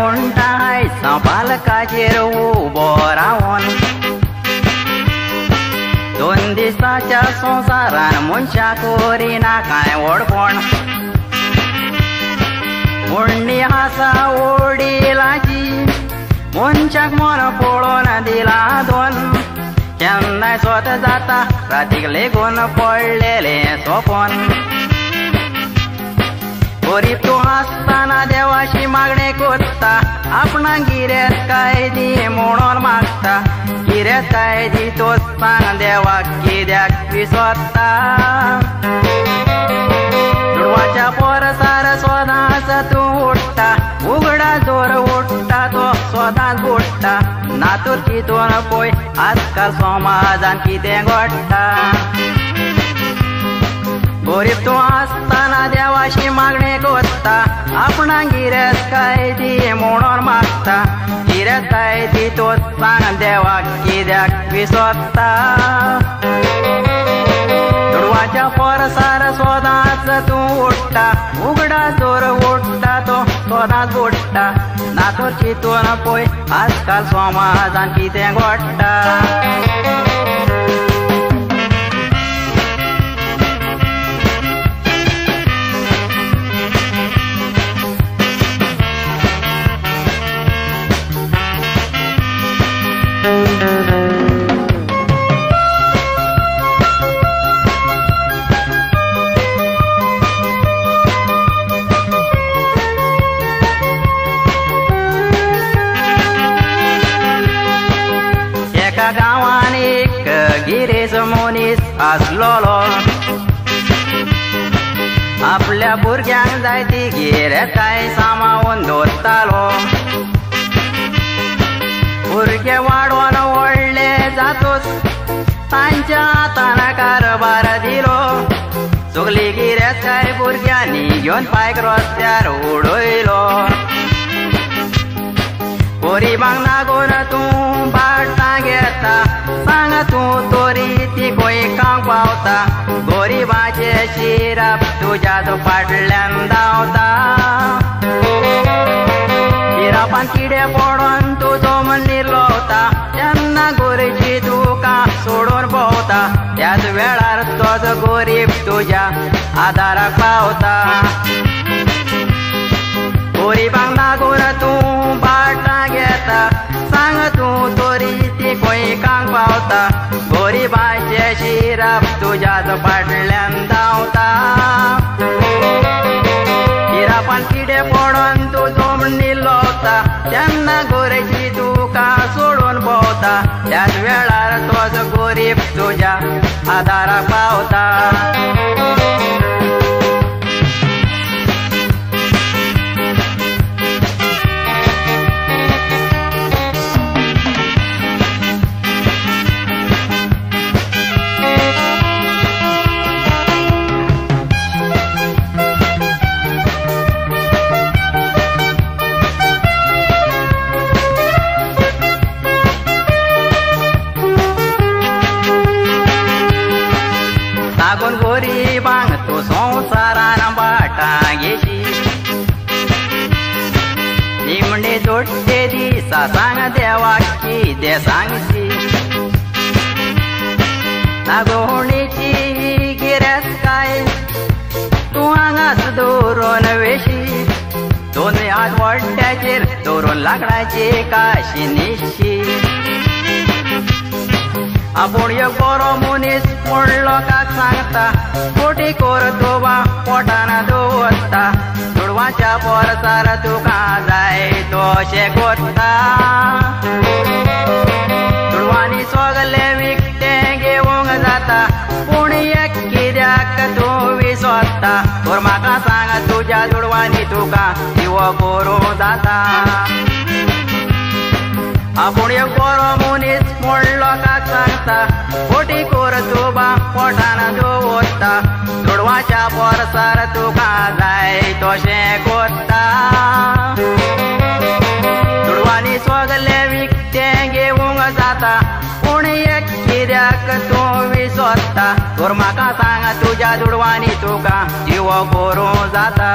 उंटाय पालकाचेर उबो रावन दोन दिसाच्या संवसारान मनशाक करिना कांय व्हडपण व्हडली आसा वडिलाची मनशाक मन पळोवन दिला दोन केन्नाय स्वत जाता रातीक लेगून पडलेले सोपन गरीब तूं आसतना देवाची मागणी करता आपणाक गिरेस्तकाय दी म्हणून मागता गिरेस्तकाय दी तोच सांग देवाक कित्याक विसरता दुडवाच्या परसार सदांच तूं उठ्ठा उगडा जोर उठ्ठा तो सदांच बुडटा नातूर चिंतून पळय आजकाल समाजान कितें घडटा गरीब तूं आसतना देवाची मागणी करता आपणाक गिरेस्तकाय दी म्हणून मागता गिरेस्तकाय दी तोच सांग देवाक कित्याक विसरता दुडवाच्या परसार सदांच तूं उठ्ठा उगडा जोर उठ्ठा तो सदांच बुडटा नातूर चिंतून पळय आजकाल समाजान कितें घडटा एका गांवान एक गिरेज मनीस आसलोलो आपल्या भुरग्यांक जाय ती गिरेस्तकाय सांबाळून दवरतालो भुरगे वाडोवन व्हडले जातूच तांच्या हातान कारभार दिलो सगली गिरेस्तकाय भुरग्यांनी घेवन पायक रस्त्यार उडयलो गरीबांक लागून तूं बाटा घेता सांग तूं तोरी ती खंय खावंक पावता गरीबाचे शिराप तुज्याच फाटल्यान धांवता शिरापान किडे पडोन तुजो मन निर्लोवता तेन्ना गोरजी तुका सोडून भोंवता त्याच वेळार तोच गरीब तुज्या आदाराक पावता गरीबांक लागून तूं बाटा घेता सांग तूं तोरी ती खंय खावंक पावता गरीबाचे शिराप तुज्याच फाटल्यान धांवता शिरापान किडे पडोन तुजो मन निर्लोवता तेन्ना गोरजी तुका सोडून भोंवता त्याच वेळार तोच गरीब तुज्या आदाराक पावता लागून गरीबांक तूं संवसारान बाटा घेशी निमणे जोडटे दिसा सांग देवाक कितें सांगशी लागोणीची गिरेस्तकाय तूं हांगाच दवरून वेशी दोन हात वड्ड्याचेर दवरून लाकडाची काशी निशी आपूण एक बरो मनीस म्हूण लोकांक सांगता खोटी कर तुवा पोटान दवरता दुडवाच्या परसार तुका जाय तशें करता दुडवांनी सगले विकतें घेवंक जाता पूण एक कित्याक तूं विसरता तर म्हाका सांग तुज्या दुडवांनी तुका जिव करूं जाता आपूण एक बरो मनीस म्हूण लोकांक सांगता खोटी कर तुवा पोटान दवरता दुडवाच्या परसार तुका जाय तशें करता दुडवांनी सगले विकतें घेवंक जाता पूण एक कित्याक तूं विसरता तर म्हाका सांग तुज्या दुडवांनी तुका जिव करूं जाता